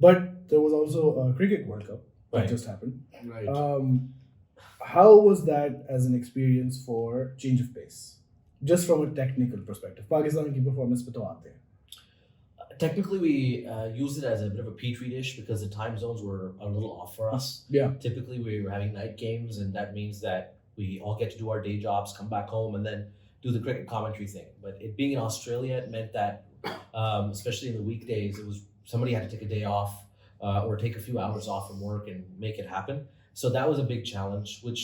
But there was also a cricket World Cup that Right. just happened. Right. How was that as an experience for change of pace? Just from a technical perspective. Pakistan की performance पे तो आते हैं. Technically, we used it as a bit of a petri dish because the time zones were a little off for us. Yeah. Typically, we were having night games, and that means that we all get to do our day jobs, come back home, and then do the cricket commentary thing. But it being in Australia, it meant that, especially in the weekdays, it was somebody had to take a day off or take a few hours off from work and make it happen. So that was a big challenge, which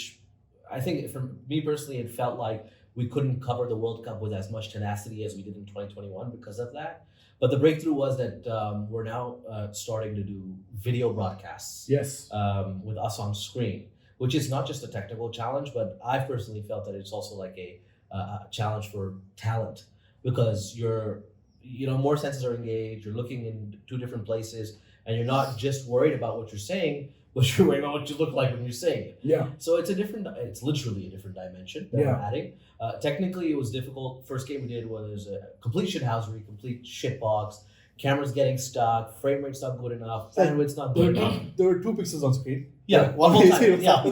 I think for me personally, it felt like we couldn't cover the World Cup with as much tenacity as we did in 2021 because of that. But the breakthrough was that we're now starting to do video broadcasts Yes. with us on screen, which is not just a technical challenge, but I've personally felt that it's also like a challenge for talent because more senses are engaged, you're looking in two different places, and you're not just worried about what you're saying, but you're worried about what you look like when you're saying it. Yeah. So it's literally a different dimension that we're adding. Technically, it was difficult. First game we did was a complete shithousery, complete shitbox. Cameras getting stuck, frame rate's not good enough, bandwidth's not good enough. There were 2 pixels on screen. Yeah, one whole time. Yeah.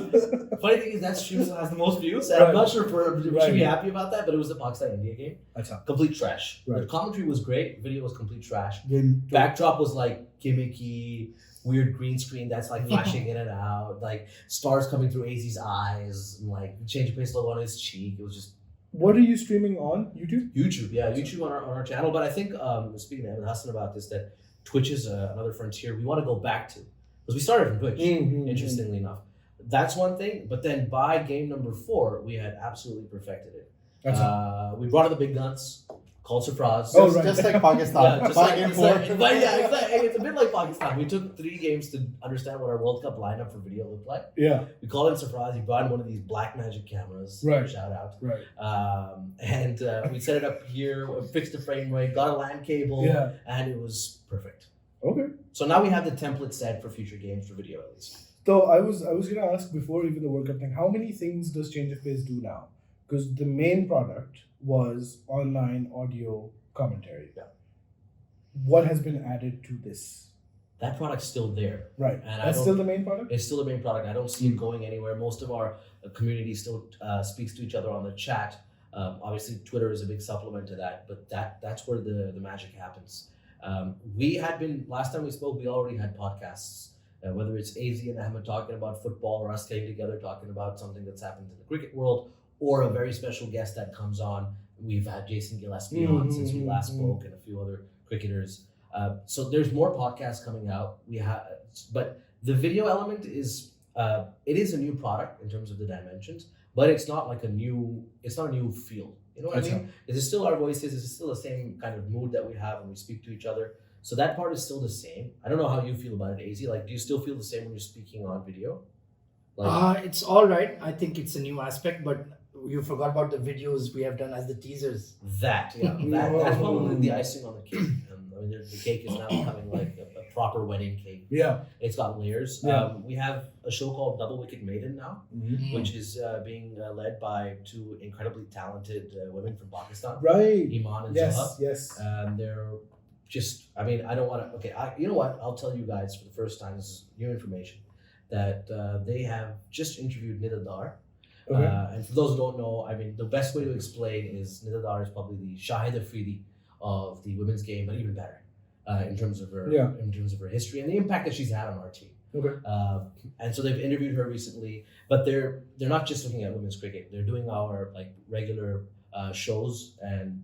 Funny thing is that stream has the most views, and I'm not sure if we should be happy about that, but it was the Pakistan-India game. Achha. Complete trash. Right. The commentary was great, video was complete trash. Game Backdrop was like gimmicky, weird green screen that's like flashing in and out, like stars coming through AZ's eyes, and like change of pace logo on his cheek. It was just What are you streaming on YouTube? YouTube, yeah, YouTube on our channel. But I think speaking to Ahmed Hassan about this, that Twitch is another frontier we want to go back to because we started from Twitch. Interestingly enough, that's one thing. But then by game number 4, we had absolutely perfected it. We brought in the big guns. Called Surprise. Oh, right. Just like Pakistan. Yeah, just like, Game it's 4. like, yeah, exactly. It's a bit like Pakistan. We took 3 games to understand what our World Cup lineup for video looked like. Yeah. We called in Surprise. He brought in one of these black magic cameras. Right. Shout out. Right. And we set it up here, fixed the frame rate, got a LAN cable, Yeah. and it was perfect. Okay. So now we have the template set for future games for video at least. So I was gonna ask before even the World Cup thing, how many things does Change of Pace do now? Because the main product was online audio commentary. Yeah. What has been added to this? That product's still there. Right. And That's still the main product? It's still the main product. I don't see it going anywhere. Most of our community still speaks to each other on the chat. Obviously, Twitter is a big supplement to that, but that's where the magic happens. We had been, last time we spoke, we already had podcasts, whether it's AZ and Ahmed talking about football or us getting together talking about something that's happened in the cricket world, or a very special guest that comes on. We've had Jason Gillespie on since we last spoke, and a few other cricketers. So there's more podcasts coming out. But the video element is it is a new product in terms of the dimensions, but it's not like it's not a new field. You know what I mean? It is still our voices. It's still the same kind of mood that we have when we speak to each other. So that part is still the same. I don't know how you feel about it, AZ. Like, do you still feel the same when you're speaking on video? It's all right. I think it's a new aspect, but you forgot about the videos we have done as the teasers. That's probably the icing on the cake. I mean, the cake is now becoming like a proper wedding cake. Yeah. It's got layers. Yeah. We have a show called Double Wicket Maiden now, which is being led by 2 incredibly talented women from Pakistan, Right. Iman and Yes. Zaha. Yes. They're just, I mean, I don't want to, okay, you know what? I'll tell you guys for the first time, this is new information, that they have just interviewed Nida Dar. Okay. And for those who don't know, I mean, the best way to explain is Nida Dar is probably the Shahid Afridi of the women's game, but even better in terms of her history and the impact that she's had on our team. Okay. And so they've interviewed her recently, but they're not just looking at women's cricket. They're doing our like regular shows, and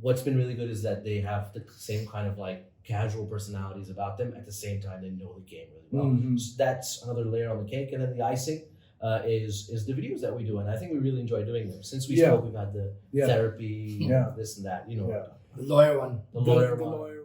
what's been really good is that they have the same kind of like casual personalities about them. At the same time, they know the game really well. So that's another layer on the cake, and then the icing is the videos that we do, and I think we really enjoy doing them. Since we spoke, we've had the therapy, this and that, you know, The lawyer one. the lawyer The one. lawyer